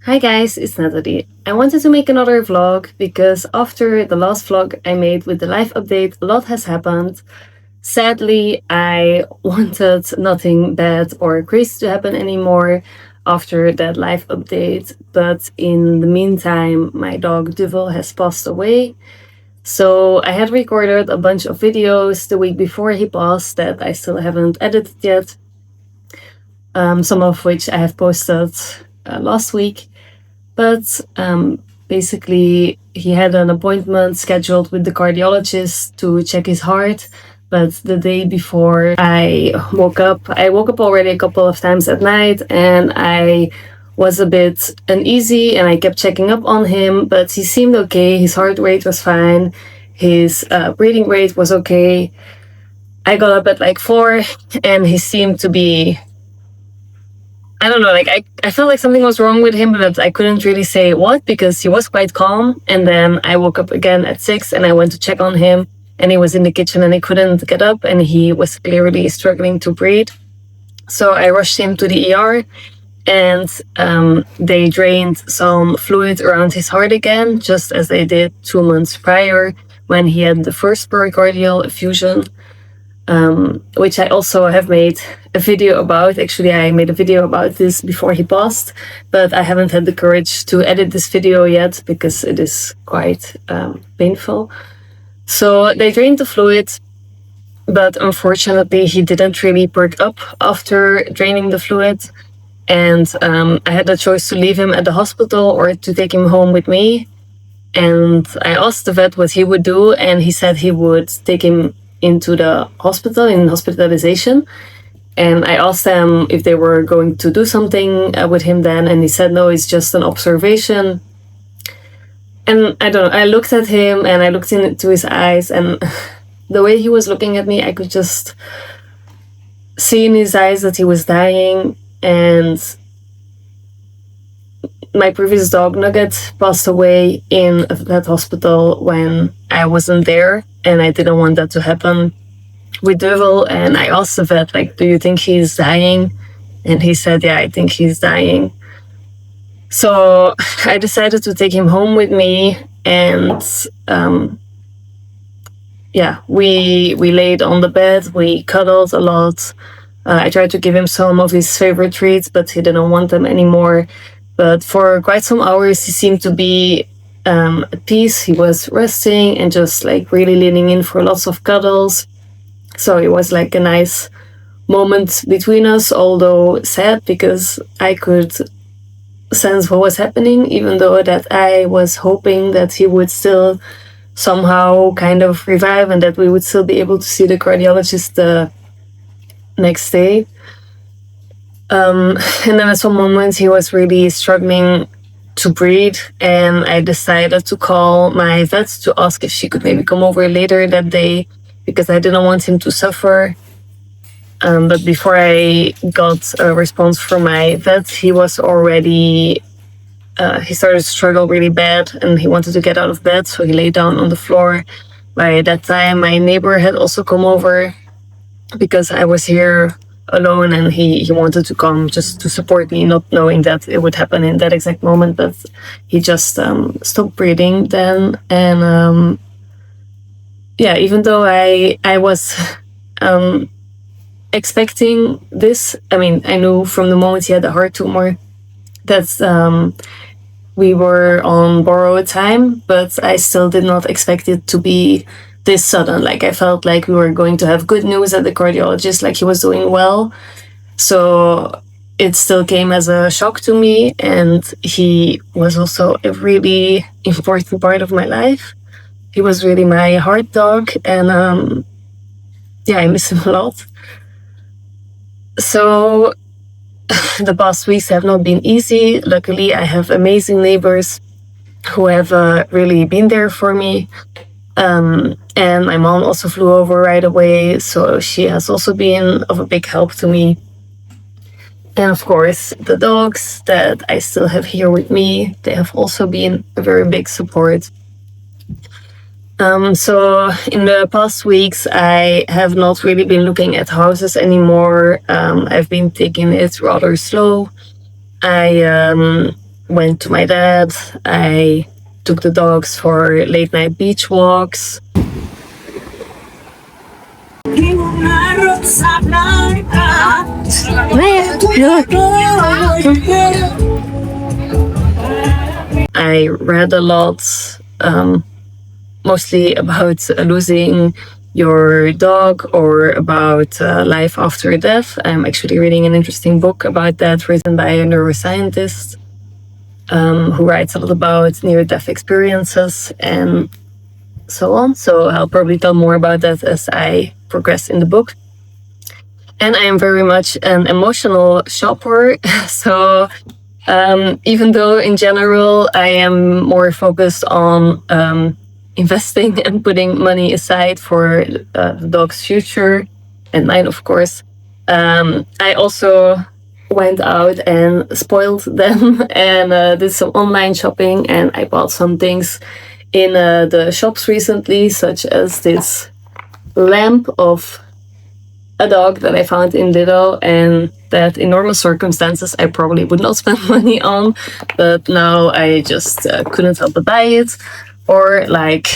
Hi guys, it's Natalie. I wanted to make another vlog because after the last vlog I made with the life update, a lot has happened. Sadly, I wanted nothing bad or crazy to happen anymore after that life update, but in the meantime, my dog Duvel has passed away. So I had recorded a bunch of videos the week before he passed that I still haven't edited yet, some of which I have posted last week. But basically, he had an appointment scheduled with the cardiologist to check his heart. But the day before I woke up already a couple of times at night and I was a bit uneasy and I kept checking up on him, but he seemed okay. His heart rate was fine. His breathing rate was okay. I got up at like 4 and he seemed to be, I don't know, like I felt like something was wrong with him, but I couldn't really say what because he was quite calm. And then I woke up again at 6 and I went to check on him and he was in the kitchen and he couldn't get up and he was clearly struggling to breathe. So I rushed him to the ER and they drained some fluid around his heart again, just as they did 2 months prior when he had the first pericardial effusion. Which I also have made a video about. Actually, I made a video about this before he passed, but I haven't had the courage to edit this video yet because it is quite painful. So they drained the fluid, but unfortunately he didn't really perk up after draining the fluid. And I had the choice to leave him at the hospital or to take him home with me. And I asked the vet what he would do, and he said he would take him into the hospital in hospitalization. And I asked them if they were going to do something with him then, and he said no, it's just an observation. And I don't know, I looked at him and I looked into his eyes, and the way he was looking at me, I could just see in his eyes that he was dying. And my previous dog Nugget passed away in that hospital when I wasn't there, and I didn't want that to happen with Duvel. And I asked the vet, like, do you think he's dying? And he said, yeah, I think he's dying. So I decided to take him home with me, and we laid on the bed, we cuddled a lot. I tried to give him some of his favorite treats, but he didn't want them anymore. But for quite some hours, he seemed to be at peace. He was resting and just like really leaning in for lots of cuddles. So it was like a nice moment between us, although sad because I could sense what was happening, even though that I was hoping that he would still somehow kind of revive and that we would still be able to see the cardiologist the next day. And then at some moments he was really struggling to breathe, and I decided to call my vet to ask if she could maybe come over later that day because I didn't want him to suffer. But before I got a response from my vet, he was already, he started to struggle really bad and he wanted to get out of bed, so he lay down on the floor. By that time, my neighbor had also come over because I was here alone, and he wanted to come just to support me, not knowing that it would happen in that exact moment. But he just stopped breathing then. And even though I was expecting this, I mean, I knew from the moment he had a heart tumor that we were on borrowed time, but I still did not expect it to be this sudden. Like, I felt like we were going to have good news at the cardiologist, like he was doing well. So it still came as a shock to me, and he was also a really important part of my life. He was really my heart dog, and I miss him a lot. So the past weeks have not been easy. Luckily, I have amazing neighbors who have really been there for me. And my mom also flew over right away, so she has also been of a big help to me. And of course, the dogs that I still have here with me, they have also been a very big support. So in the past weeks, I have not really been looking at houses anymore. I've been taking it rather slow. I went to my dad. I took the dogs for late night beach walks. I read a lot, mostly about losing your dog or about life after death. I'm actually reading an interesting book about that written by a neuroscientist who writes a lot about near-death experiences and so on. So I'll probably tell more about that as I progress in the book. And I am very much an emotional shopper. So even though in general I am more focused on investing and putting money aside for the dog's future and mine, of course, I also went out and spoiled them and did some online shopping, and I bought some things in the shops recently, such as this lamp of a dog that I found in Lidl and that in normal circumstances I probably would not spend money on, but now I just couldn't help but buy it. Or like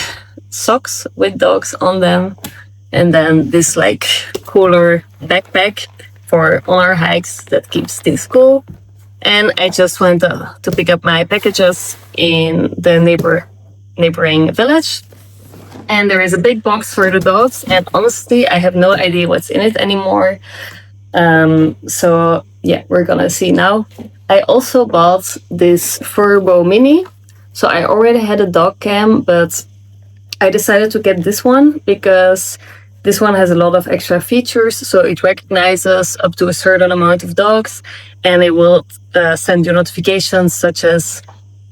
socks with dogs on them, and then this like cooler backpack for on our hikes that keeps things cool. And I just went to pick up my packages in the neighboring village. And there is a big box for the dogs, and honestly, I have no idea what's in it anymore. So yeah, we're gonna see now. I also bought this Furbo Mini. So I already had a dog cam, but I decided to get this one because this one has a lot of extra features. So it recognizes up to a certain amount of dogs, and it will send you notifications such as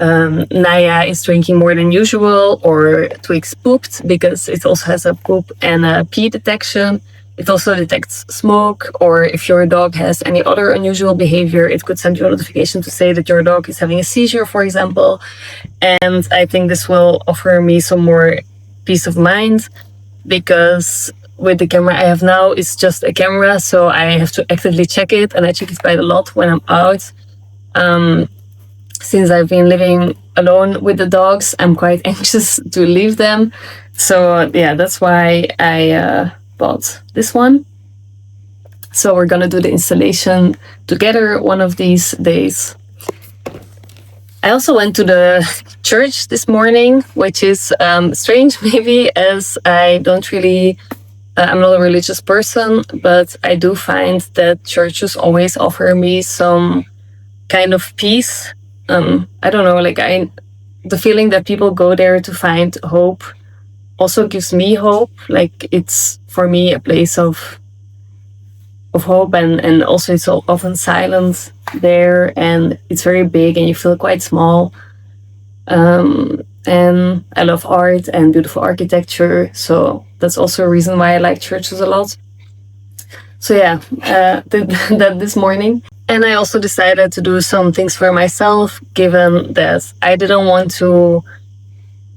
Naya is drinking more than usual, or Twix pooped, because it also has a poop and a pee detection. It also detects smoke, or if your dog has any other unusual behavior, it could send you a notification to say that your dog is having a seizure, for example. And I think this will offer me some more peace of mind, because with the camera I have now, it's just a camera, so I have to actively check it, and I check it quite a lot when I'm out. Since I've been living alone with the dogs, I'm quite anxious to leave them. So yeah, that's why I bought this one. So we're gonna do the installation together one of these days. I also went to the church this morning, which is strange maybe, as I don't really, I'm not a religious person, but I do find that churches always offer me some kind of peace. I don't know, like the feeling that people go there to find hope also gives me hope. Like it's for me a place of hope, and also it's often silent there, and it's very big, and you feel quite small. And I love art and beautiful architecture, so that's also a reason why I like churches a lot. So yeah, did that this morning. And I also decided to do some things for myself, given that I didn't want to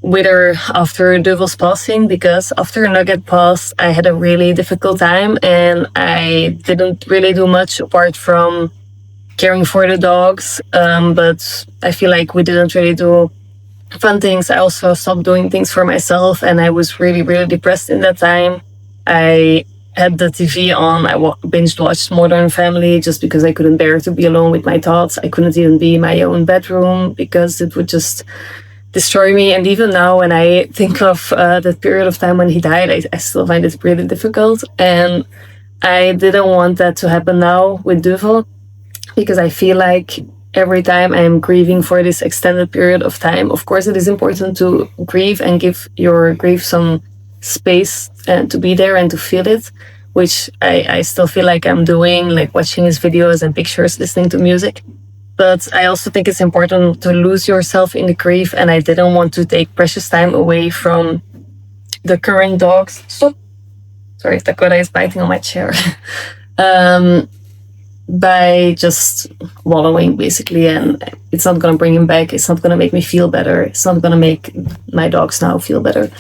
wither after Duvel's passing, because after Nugget passed, I had a really difficult time, and I didn't really do much apart from caring for the dogs. But I feel like we didn't really do fun things. I also stopped doing things for myself, and I was really, really depressed in that time. I had the TV on. I binge watched Modern Family just because I couldn't bear to be alone with my thoughts. I couldn't even be in my own bedroom because it would just destroy me. And even now, when I think of that period of time when he died, I still find it really difficult. And I didn't want that to happen now with Duvel, because I feel like every time I am grieving for this extended period of time, of course, it is important to grieve and give your grief some space to be there and to feel it, which I still feel like I'm doing, like watching his videos and pictures, listening to music. But I also think it's important to lose yourself in the grief, and I didn't want to take precious time away from the current dogs. Stop. Sorry, Dakota is biting on my chair. By just wallowing, basically, and it's not going to bring him back. It's not going to make me feel better. It's not going to make my dogs now feel better.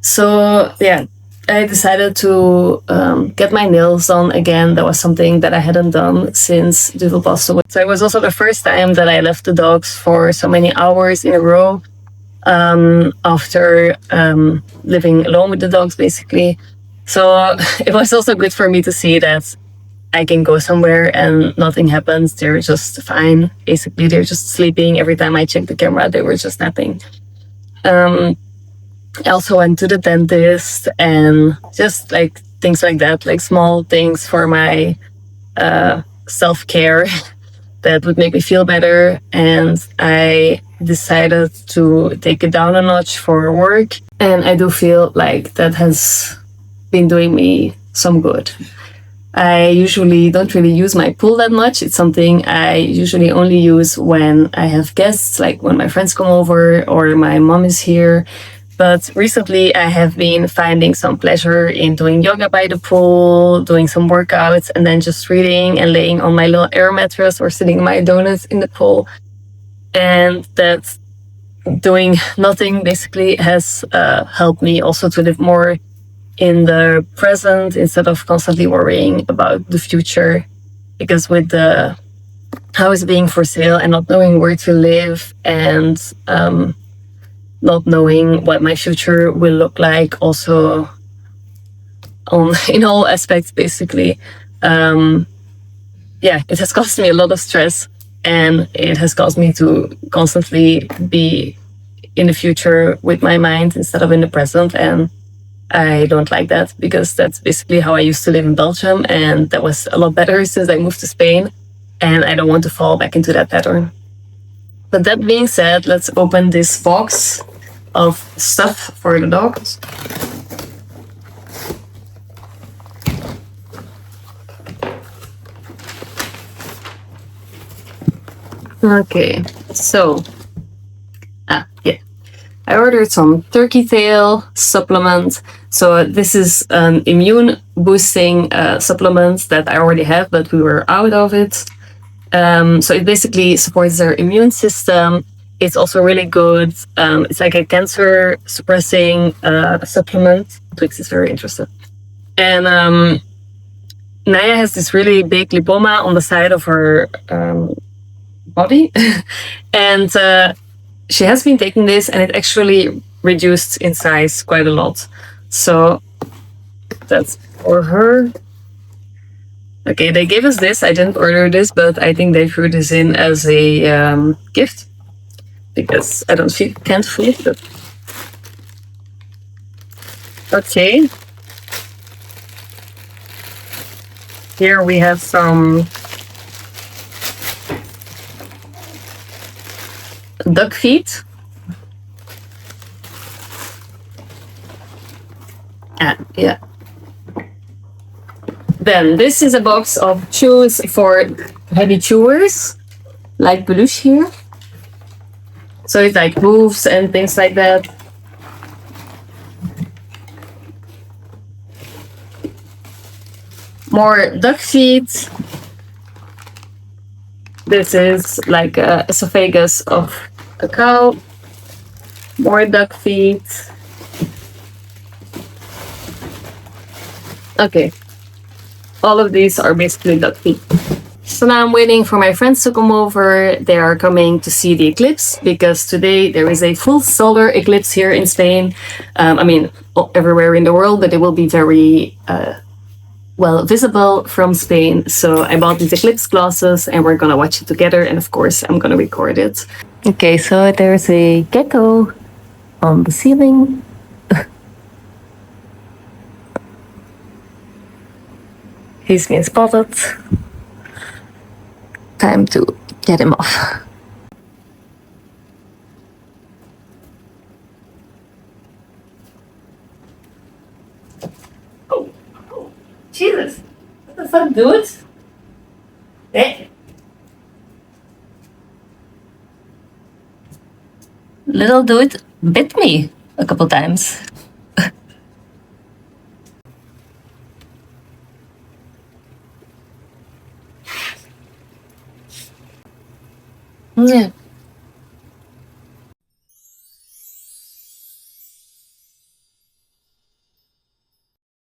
So yeah, I decided to get my nails done again. That was something that I hadn't done since Doodle passed away. So it was also the first time that I left the dogs for so many hours in a row after living alone with the dogs, basically. So it was also good for me to see that I can go somewhere and nothing happens. They're just fine. Basically, they're just sleeping. Every time I check the camera, they were just napping. I also went to the dentist and just like things like that, like small things for my self care that would make me feel better. And I decided to take it down a notch for work. And I do feel like that has been doing me some good. I usually don't really use my pool that much. It's something I usually only use when I have guests, like when my friends come over or my mom is here. But recently I have been finding some pleasure in doing yoga by the pool, doing some workouts, and then just reading and laying on my little air mattress or sitting in my donuts in the pool. And that doing nothing basically has helped me also to live more in the present instead of constantly worrying about the future. Because with the house being for sale and not knowing where to live and not knowing what my future will look like, also in all aspects, basically, it has caused me a lot of stress, and it has caused me to constantly be in the future with my mind instead of in the present. And I don't like that, because that's basically how I used to live in Belgium, and that was a lot better since I moved to Spain, and I don't want to fall back into that pattern. But that being said, let's open this box of stuff for the dogs. Okay, so I ordered some turkey tail supplement. So this is an immune boosting supplement that I already have, but we were out of it. So it basically supports their immune system. It's also really good. It's like a cancer suppressing supplement. Twix is very interested. And Naya has this really big lipoma on the side of her body. And she has been taking this, and it actually reduced in size quite a lot. So that's for her. Okay, they gave us this. I didn't order this, but I think they threw this in as a gift, because I can't feel it. But... Okay. Here we have some duck feet. Yeah. Then this is a box of chews for heavy chewers, like Belush here. So it like moves and things like that. More duck feet. This is like a esophagus of a cow. More duck feet. Okay. All of these are basically duck feet. So now I'm waiting for my friends to come over. They are coming to see the eclipse, because today there is a full solar eclipse here in Spain. Everywhere in the world, but it will be very visible from Spain. So I bought these eclipse glasses, and we're gonna watch it together. And of course, I'm gonna record it. Okay, so there's a gecko on the ceiling. He's been spotted. Time to get him off. Oh, Jesus. What the fuck, dude? Hey. Little dude bit me a couple times. Yeah.